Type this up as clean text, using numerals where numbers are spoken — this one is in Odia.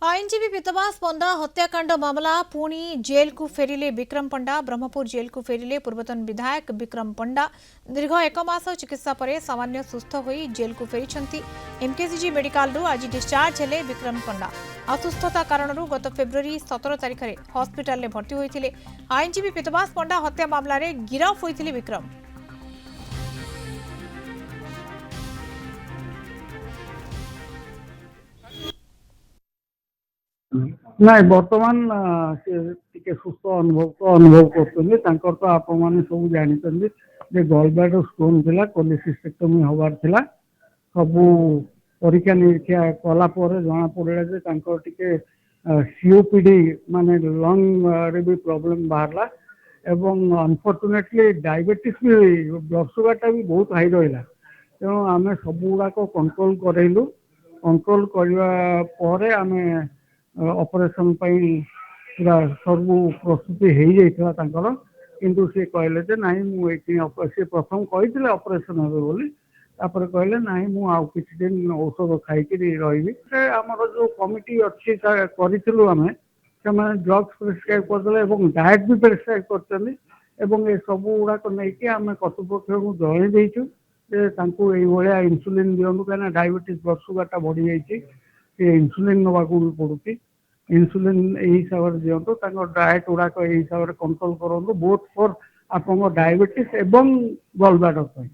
आईनजीवी विधवास पंडा हत्याकांड मामला पुणी जेल को फेरिले विक्रम पंडा। ब्रह्मपुर जेल को फेरिले पूर्वतन विधायक विक्रम पंडा। दीर्घ एक मास चिकित्सा पर सामान्य सुस्थ हो जेल को फेरी। एमकेसीजी मेडिकल आज डिस्चार्ज हेले विक्रम पंडा। असुस्थता कारण गत फेब्रुआरी 17 तारिख में हस्पिटाल में भर्ती होते। आईनजीवी विधवास पंडा हत्या मामला गिरफ होते विक्रम। ନାଇଁ ବର୍ତ୍ତମାନ ସେ ଟିକେ ସୁସ୍ଥ ଅନୁଭବ କରୁଛନ୍ତି। ତାଙ୍କର ତ ଆପଣମାନେ ସବୁ ଜାଣିଛନ୍ତି ଯେ ଗଲବ୍ଲାଡର ଷ୍ଟୋନ୍ ଥିଲା, କୋଲିସିସ୍ଟେକ୍ଟୋମି ହବାର ଥିଲା। ସବୁ ପରୀକ୍ଷା ନିରୀକ୍ଷା କଲା ପରେ ଜଣାପଡ଼ିଲା ଯେ ତାଙ୍କର ଟିକେ ସିଓପିଡି ମାନେ ଲଙ୍ଗରେ ବି ପ୍ରୋବ୍ଲେମ୍ ବାହାରିଲା ଏବଂ ଅନଫର୍ଚୁନେଟଲି ଡାଇବେଟିସ୍ ବି ବ୍ଲଡ୍ ସୁଗାରଟା ବି ବହୁତ ହାଇ ରହିଲା। ତେଣୁ ଆମେ ସବୁଗୁଡ଼ାକ କଣ୍ଟ୍ରୋଲ କରେଇଲୁ। କଣ୍ଟ୍ରୋଲ କରିବା ପରେ ଆମେ ଅପରେସନ ପାଇଁ ପୁରା ସବୁ ପ୍ରସ୍ତୁତି ହେଇଯାଇଥିଲା ତାଙ୍କର, କିନ୍ତୁ ସେ କହିଲେ ଯେ ନାଇଁ ମୁଁ ଏଇଠି ସେ ପ୍ରଥମ କହିଥିଲେ ଅପରେସନ ହେବେ ବୋଲି, ତାପରେ କହିଲେ ନାଇଁ ମୁଁ ଆଉ କିଛି ଦିନ ଔଷଧ ଖାଇକିରି ରହିବି। ଆମର ଯୋଉ କମିଟି ଅଛି କରିଥିଲୁ ଆମେ, ସେମାନେ ଡ୍ରଗ୍ସ ପ୍ରେସ୍କ୍ରାଇବ୍ କରିଦେଲେ ଏବଂ ଡାଏଟ୍ ବି ପ୍ରେସ୍କ୍ରାଇବ୍ କରିଛନ୍ତି ଏବଂ ଏ ସବୁ ଗୁଡ଼ାକ ନେଇକି ଆମେ କର୍ତ୍ତୃପକ୍ଷଙ୍କୁ ଜଣେଇ ଦେଇଛୁ ଯେ ତାଙ୍କୁ ଏଇଭଳିଆ ଇନ୍ସୁଲିନ୍ ଦିଅନ୍ତୁ, କାହିଁକିନା ଡାଇବେଟିସ୍ ବ୍ଲଡ୍ ସୁଗାରଟା ବଢ଼ିଯାଇଛି, ସେ ଇନ୍ସୁଲିନ୍ ନେବାକୁ ବି ପଡ଼ୁଛି। ଇନ୍ସୁଲିନ୍ ଏଇ ହିସାବରେ ଦିଅନ୍ତୁ, ତାଙ୍କ ଡାଏଟ୍ ଗୁଡ଼ାକ ଏଇ ହିସାବରେ କଣ୍ଟ୍ରୋଲ କରନ୍ତୁ, ବୋଥ୍ ଫର୍ ଆପଣଙ୍କ ଡାଇବେଟିସ୍ ଏବଂ ଗଲ୍ ବ୍ଲାଡର ପାଇଁ।